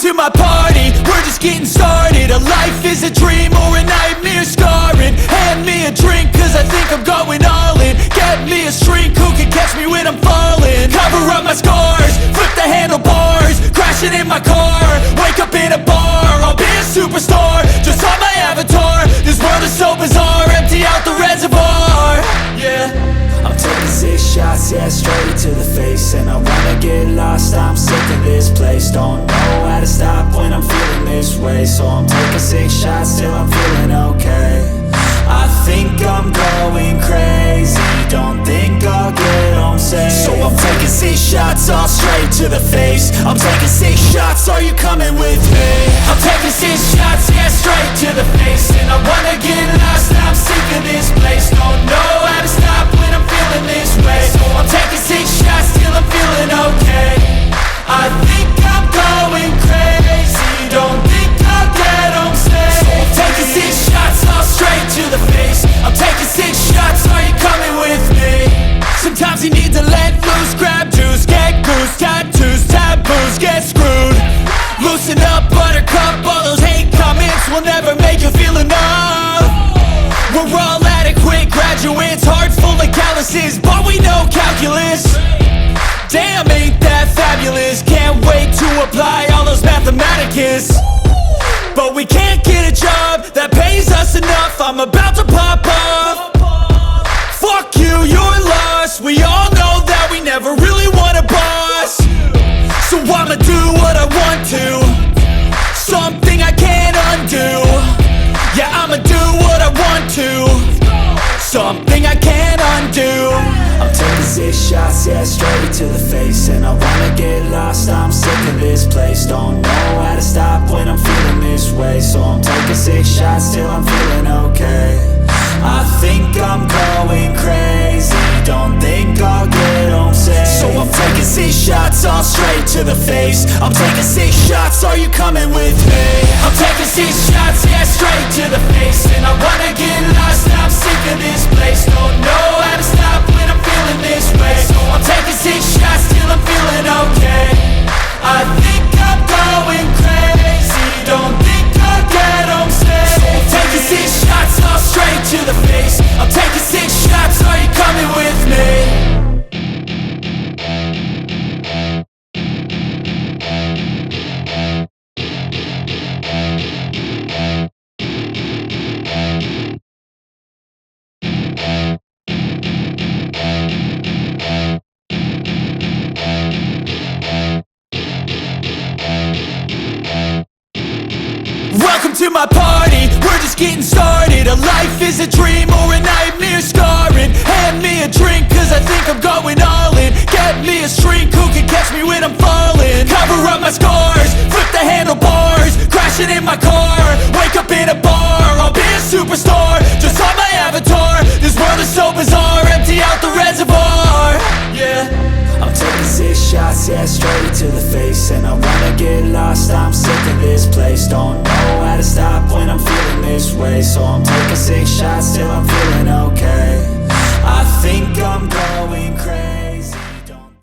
to my party, we're just getting started. A life is a dream or a nightmare scarring. Hand me a drink cause I think I'm going all in. Get me a shrink who can catch me when I'm falling. Cover up my scars, flip the handlebars, crashing in my car, wake up in a bar. I'll be a superstar, just on my avatar. This world is so bizarre, empty out the reservoir. Yeah, I'm taking 6 shots, yeah, straight to the face. And I wanna get lost, I'm sick of this place. Don't know how to stop when I'm feeling this way. So I'm taking 6 shots till I'm feeling okay. I think I'm going crazy, don't think I'll get home safe. So I'm taking 6 shots, all straight to the face. I'm taking 6 shots, are you coming with me? I'm taking 6 shots, yeah, straight to the face. And I wanna get lost, I'm sick of this place. Don't know how to stop when I'm feeling this way. So I'm taking 6 shots till I'm feeling okay. I think I'm going crazy, don't think I'll get home safe. So I'm taking 6 shots, all straight to the face. I'm taking 6 shots, are you coming with me? sometimes you need to let loose, grab juice, get goose, tattoos, taboos, get screwed. Loosen up, buttercup, all those hate comments will never make you feel enough. We're all adequate graduates, hearts full of calluses, but we know calculus. Damn, ain't that fabulous? Can't wait to apply all those mathematicus. But we can't get a job that pays us enough. I'm about to pop off. Fuck you, you're lost. We all know that we never really want a boss. So I'ma do what I want to, something I can't undo. Yeah, I'ma do what I want to, something I can't undo. I'm taking 6 shots, yeah, straight to the face. And I wanna get lost, I'm sick of this place. Don't know how to stop when I'm feeling this way. So I'm taking 6 shots till I'm feeling okay. I think I'm going crazy, don't think I'll get home safe. So I'm taking 6 shots, all straight to the face. I'm taking 6 shots, are you coming with me? I'm taking 6 shots, yeah, straight to the face. And I wanna get lost, I'm sick of this place. Don't know how to stop when I'm feeling this way. So I'm taking 6 shots till I'm feeling okay. I think I'm going crazy, don't think I'll get home safe. So I'm taking 6 shots, all straight to the face. I'm taking 6 shots, are you coming with me? Welcome to my party, we're just getting started. A life is a dream or a nightmare scarring. Hand me a drink cause I think I'm going all in. Get me a shrink who can catch me when I'm falling. Cover up my scars, flip the handlebars, crashing in my car, wake up in a bar. I'll be a superstar, just on my avatar. This world is so bizarre, empty out the reservoir. Yeah, I'm taking 6 shots, yeah, straight to the face. And I wanna get lost, I'm sick of this place. Don't know how to stop when I'm feeling this way. So I'm taking 6 shots till I'm feeling okay. I think I'm going crazy.